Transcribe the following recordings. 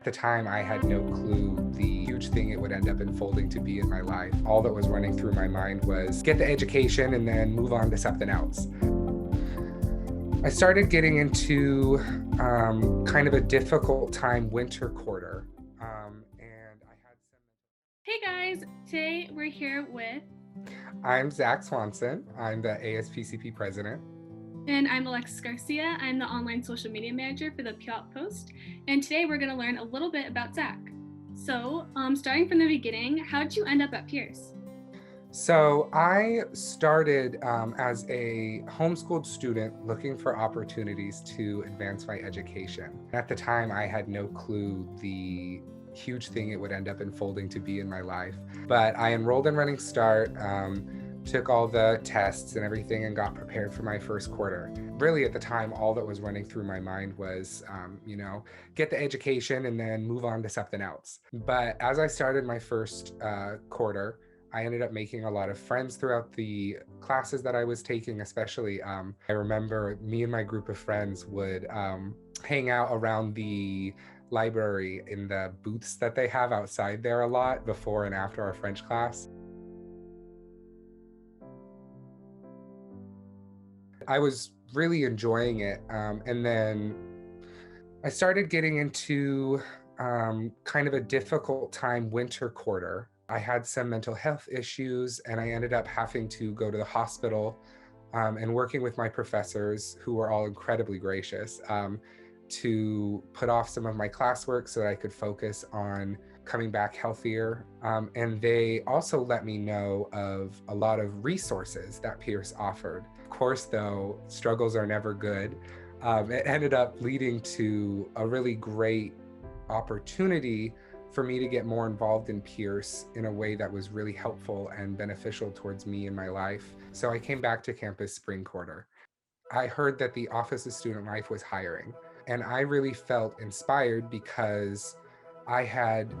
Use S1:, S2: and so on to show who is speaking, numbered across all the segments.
S1: the time, I had no clue the huge thing it would end up unfolding to be in my life. All that was running through my mind was get the education and then move on to something else. I started getting into kind of a difficult time winter quarter. And I had some.
S2: Hey guys, today we're here with...
S1: I'm Zach Swanson. I'm the ASPCP president.
S2: And I'm Alexis Garcia. I'm the online social media manager for the Puyallup Post. And today we're going to learn a little bit about Zach. So, starting from the beginning, how did you end up at Pierce?
S1: So I started as a homeschooled student looking for opportunities to advance my education. At the time, I had no clue the huge thing it would end up unfolding to be in my life. But I enrolled in Running Start, took all the tests and everything and got prepared for my first quarter. Really at the time, all that was running through my mind was, get the education and then move on to something else. But as I started my first quarter, I ended up making a lot of friends throughout the classes that I was taking, especially. I remember me and my group of friends would hang out around the library in the booths that they have outside there a lot before and after our French class. I was really enjoying it. And then I started getting into kind of a difficult time winter quarter. I had some mental health issues and I ended up having to go to the hospital and working with my professors, who were all incredibly gracious, to put off some of my classwork so that I could focus on coming back healthier. And they also let me know of a lot of resources that Pierce offered. Of course, though, struggles are never good. It ended up leading to a really great opportunity for me to get more involved in Pierce in a way that was really helpful and beneficial towards me in my life. So I came back to campus spring quarter. I heard that the Office of Student Life was hiring, and I really felt inspired because I had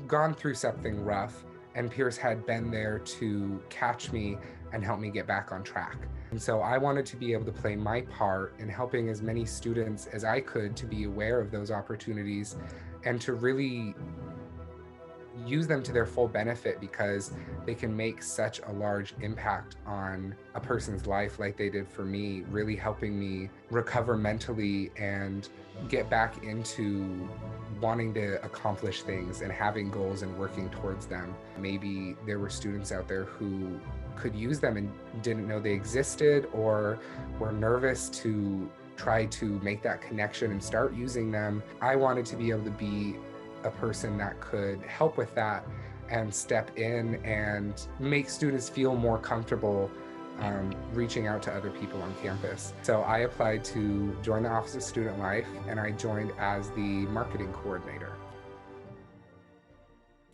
S1: gone through something rough and Pierce had been there to catch me and help me get back on track. And so I wanted to be able to play my part in helping as many students as I could to be aware of those opportunities and to really use them to their full benefit, because they can make such a large impact on a person's life like they did for me, really helping me recover mentally and get back into wanting to accomplish things and having goals and working towards them. Maybe there were students out there who could use them and didn't know they existed, or were nervous to try to make that connection and start using them. I wanted to be able to be a person that could help with that and step in and make students feel more comfortable reaching out to other people on campus. So I applied to join the Office of Student Life, and I joined as the marketing coordinator.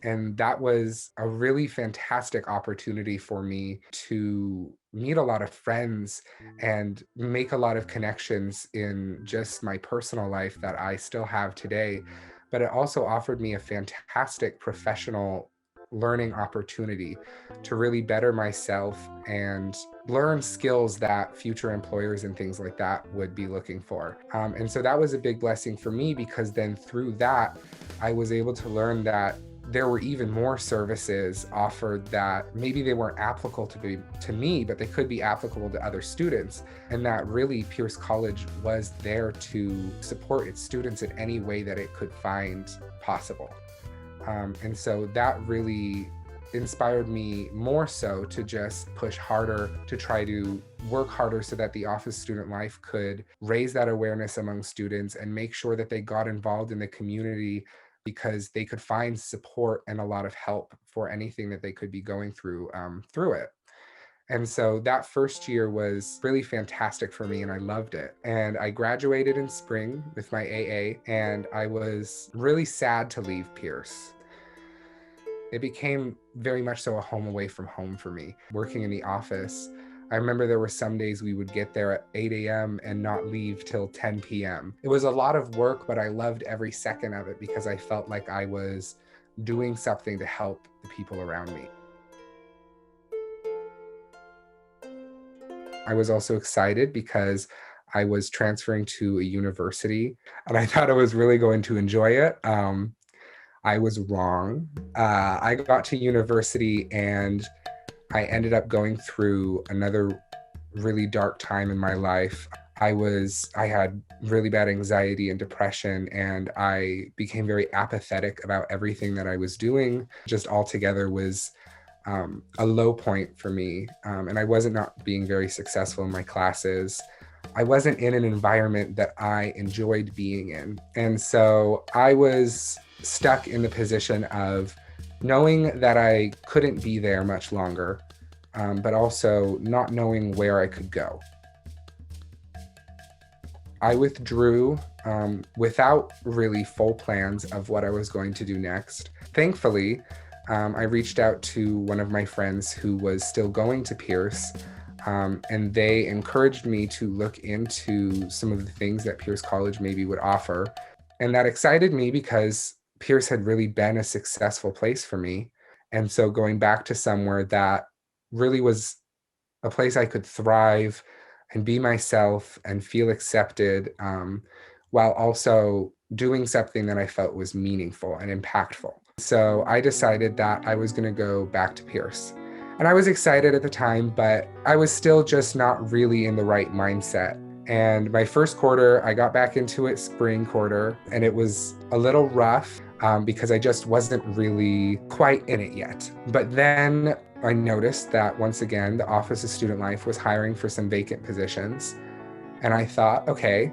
S1: And that was a really fantastic opportunity for me to meet a lot of friends and make a lot of connections in just my personal life that I still have today. But it also offered me a fantastic professional learning opportunity to really better myself and learn skills that future employers and things like that would be looking for. And so that was a big blessing for me, because then through that, I was able to learn that there were even more services offered that maybe they weren't applicable to me, but they could be applicable to other students. And that really Pierce College was there to support its students in any way that it could find possible. And so that really inspired me more so to just push harder, to try to work harder so that the Office of Student Life could raise that awareness among students and make sure that they got involved in the community, because they could find support and a lot of help for anything that they could be going through it. And so that first year was really fantastic for me, and I loved it. And I graduated in spring with my AA, and I was really sad to leave Pierce. It became very much so a home away from home for me. Working in the office, I remember there were some days we would get there at 8 a.m. and not leave till 10 p.m. It was a lot of work, but I loved every second of it because I felt like I was doing something to help the people around me. I was also excited because I was transferring to a university and I thought I was really going to enjoy it. I was wrong. I got to university and I ended up going through another really dark time in my life. I had really bad anxiety and depression, and I became very apathetic about everything that I was doing. Just altogether was a low point for me. And I wasn't not being very successful in my classes. I wasn't in an environment that I enjoyed being in. And so I was stuck in the position of knowing that I couldn't be there much longer, but also not knowing where I could go. I withdrew without really full plans of what I was going to do next. Thankfully, I reached out to one of my friends who was still going to Pierce, and they encouraged me to look into some of the things that Pierce College maybe would offer. And that excited me because Pierce had really been a successful place for me. And so going back to somewhere that really was a place I could thrive and be myself and feel accepted, while also doing something that I felt was meaningful and impactful. So I decided that I was going to go back to Pierce. And I was excited at the time, but I was still just not really in the right mindset. And my first quarter, I got back into it spring quarter, and it was a little rough because I just wasn't really quite in it yet. But then I noticed that once again, the Office of Student Life was hiring for some vacant positions. And I thought, okay,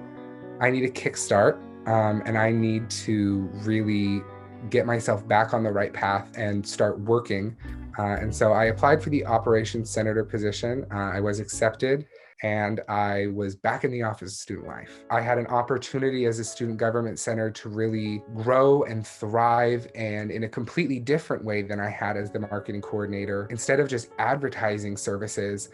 S1: I need a kickstart, and I need to really get myself back on the right path and start working. And so I applied for the operations senator position. I was accepted, and I was back in the Office of Student Life. I had an opportunity as a student government center to really grow and thrive, and in a completely different way than I had as the marketing coordinator. Instead of just advertising services,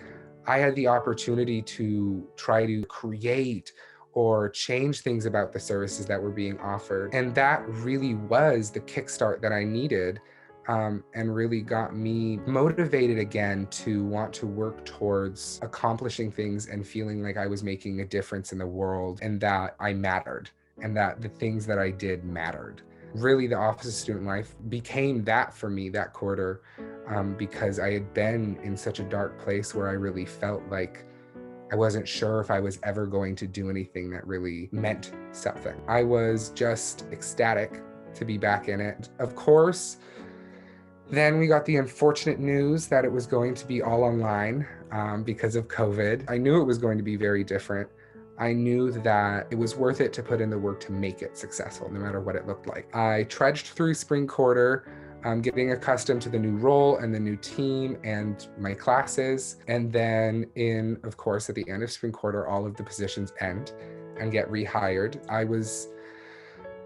S1: I had the opportunity to try to create or change things about the services that were being offered. And that really was the kickstart that I needed, and really got me motivated again to want to work towards accomplishing things and feeling like I was making a difference in the world and that I mattered and that the things that I did mattered. Really, the Office of Student Life became that for me that quarter, because I had been in such a dark place where I really felt like I wasn't sure if I was ever going to do anything that really meant something. I was just ecstatic to be back in it. Of course, then we got the unfortunate news that it was going to be all online because of COVID. I knew it was going to be very different. I knew that it was worth it to put in the work to make it successful, no matter what it looked like. I trudged through spring quarter, getting accustomed to the new role and the new team and my classes. And then of course, at the end of spring quarter, all of the positions end and get rehired. I was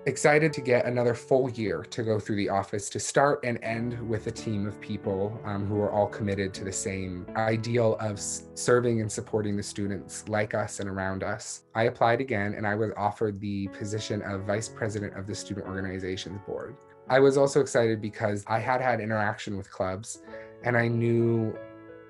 S1: excited to get another full year to go through the office, to start and end with a team of people who are all committed to the same ideal of serving and supporting the students like us and around us. I applied again, and I was offered the position of Vice President of the Student Organizations Board. I was also excited because I had had interaction with clubs, and I knew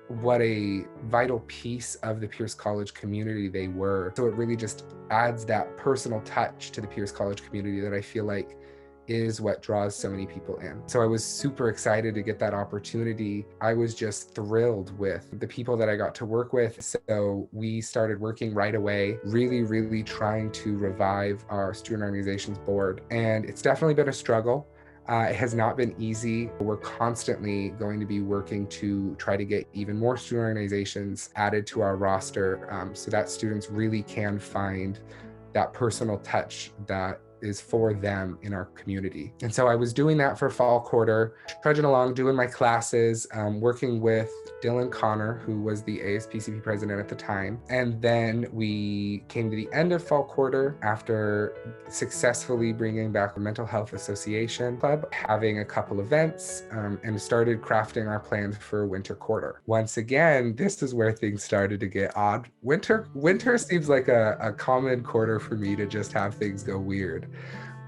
S1: what a vital piece of the Pierce College community they were. So it really just adds that personal touch to the Pierce College community that I feel like is what draws so many people in. So I was super excited to get that opportunity. I was just thrilled with the people that I got to work with. So we started working right away, really trying to revive our student organizations board. And it's definitely been a struggle. It has not been easy. We're constantly going to be working to try to get even more student organizations added to our roster, so that students really can find that personal touch that is for them in our community. And so I was doing that for fall quarter, trudging along, doing my classes, working with Dylan Connor, who was the ASPCP president at the time. And then we came to the end of fall quarter after successfully bringing back a mental health association club, having a couple events, and started crafting our plans for winter quarter. Once again, this is where things started to get odd. Winter seems like a common quarter for me to just have things go weird.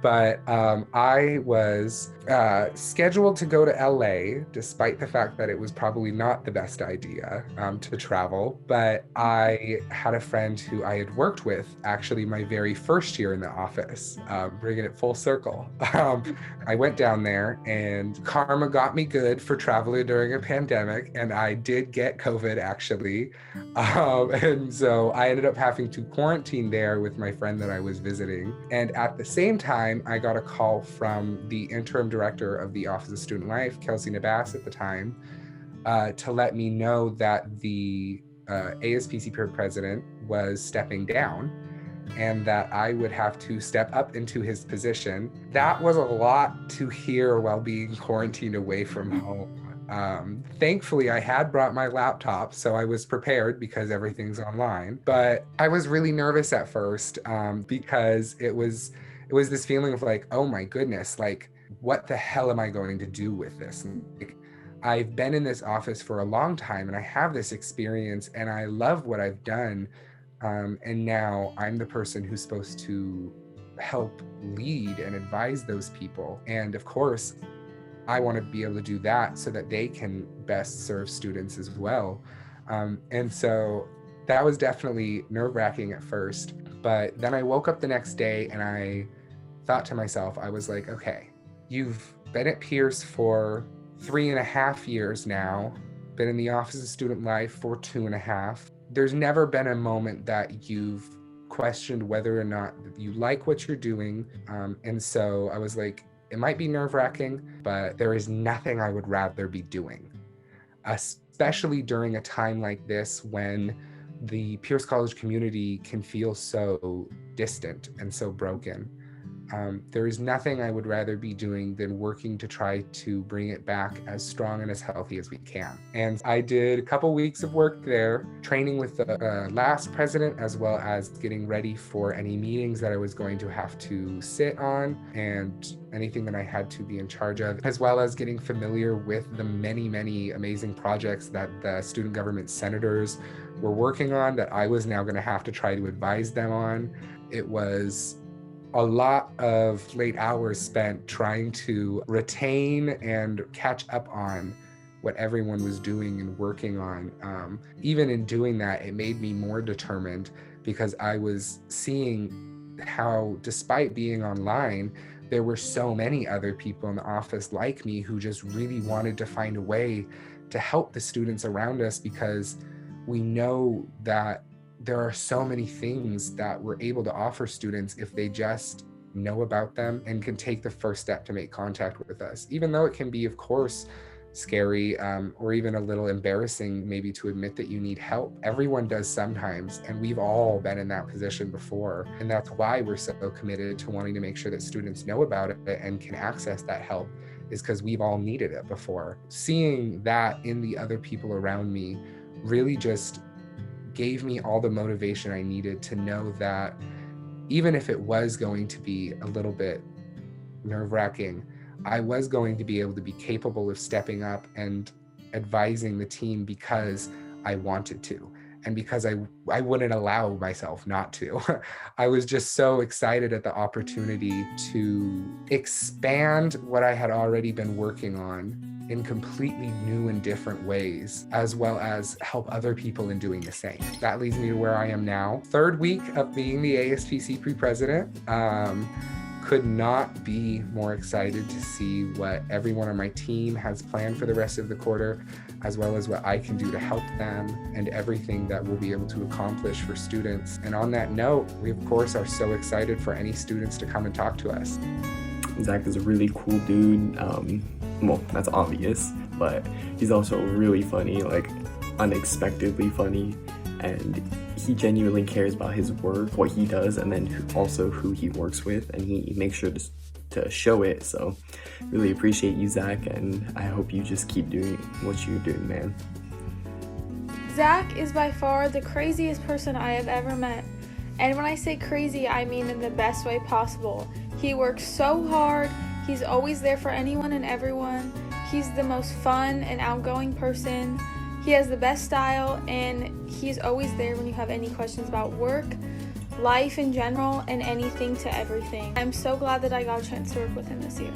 S1: But I was scheduled to go to LA, despite the fact that it was probably not the best idea to travel. But I had a friend who I had worked with actually my very first year in the office, bringing it full circle. I went down there and karma got me good for traveling during a pandemic, and I did get COVID actually. And so I ended up having to quarantine there with my friend that I was visiting. And at the same time, I got a call from the interim director of the Office of Student Life, Kelsey Nabas at the time, to let me know that the ASPC peer president was stepping down and that I would have to step up into his position. That was a lot to hear while being quarantined away from home. Thankfully, I had brought my laptop, so I was prepared because everything's online. But I was really nervous at first because it was this feeling of like, oh my goodness, like what the hell am I going to do with this? Like, I've been in this office for a long time and I have this experience and I love what I've done. And now I'm the person who's supposed to help lead and advise those people. And of course, I want to be able to do that so that they can best serve students as well. And so that was definitely nerve-wracking at first. But then I woke up the next day and I thought to myself, I was like, okay, you've been at Pierce for 3.5 years now, been in the Office of Student Life for 2.5. There's never been a moment that you've questioned whether or not you like what you're doing. And so I was like, it might be nerve-wracking, but there is nothing I would rather be doing, especially during a time like this when the Pierce College community can feel so distant and so broken. There is nothing I would rather be doing than working to try to bring it back as strong and as healthy as we can. And I did a couple weeks of work there, training with the last president, as well as getting ready for any meetings that I was going to have to sit on and anything that I had to be in charge of, as well as getting familiar with the many, many amazing projects that the student government senators were working on that I was now going to have to try to advise them on. It was a lot of late hours spent trying to retain and catch up on what everyone was doing and working on. Even in doing that, it made me more determined because I was seeing how, despite being online, there were so many other people in the office like me who just really wanted to find a way to help the students around us, because we know that there are so many things that we're able to offer students if they just know about them and can take the first step to make contact with us, even though it can be, of course, scary or even a little embarrassing maybe to admit that you need help. Everyone does sometimes, and we've all been in that position before. And that's why we're so committed to wanting to make sure that students know about it and can access that help, is because we've all needed it before. Seeing that in the other people around me really just gave me all the motivation I needed to know that even if it was going to be a little bit nerve-wracking, I was going to be able to be capable of stepping up and advising the team because I wanted to, and because I wouldn't allow myself not to. I was just so excited at the opportunity to expand what I had already been working on in completely new and different ways, as well as help other people in doing the same. That leads me to where I am now. Third week of being the ASPC pre-president. Could not be more excited to see what everyone on my team has planned for the rest of the quarter, as well as what I can do to help them and everything that we'll be able to accomplish for students. And on that note, we of course are so excited for any students to come and talk to us.
S3: Zach is a really cool dude. Well, that's obvious, but he's also really funny, like unexpectedly funny, and he genuinely cares about his work, what he does, and then also who he works with, and he makes sure to show it. So really appreciate you, Zach, and I hope you just keep doing what you're doing, man.
S4: Zach is by far the craziest person I have ever met. And when I say crazy, I mean in the best way possible. He works so hard. He's always there for anyone and everyone. He's the most fun and outgoing person. He has the best style, and he's always there when you have any questions about work, life in general, and anything to everything. I'm so glad that I got a chance to work with him this year.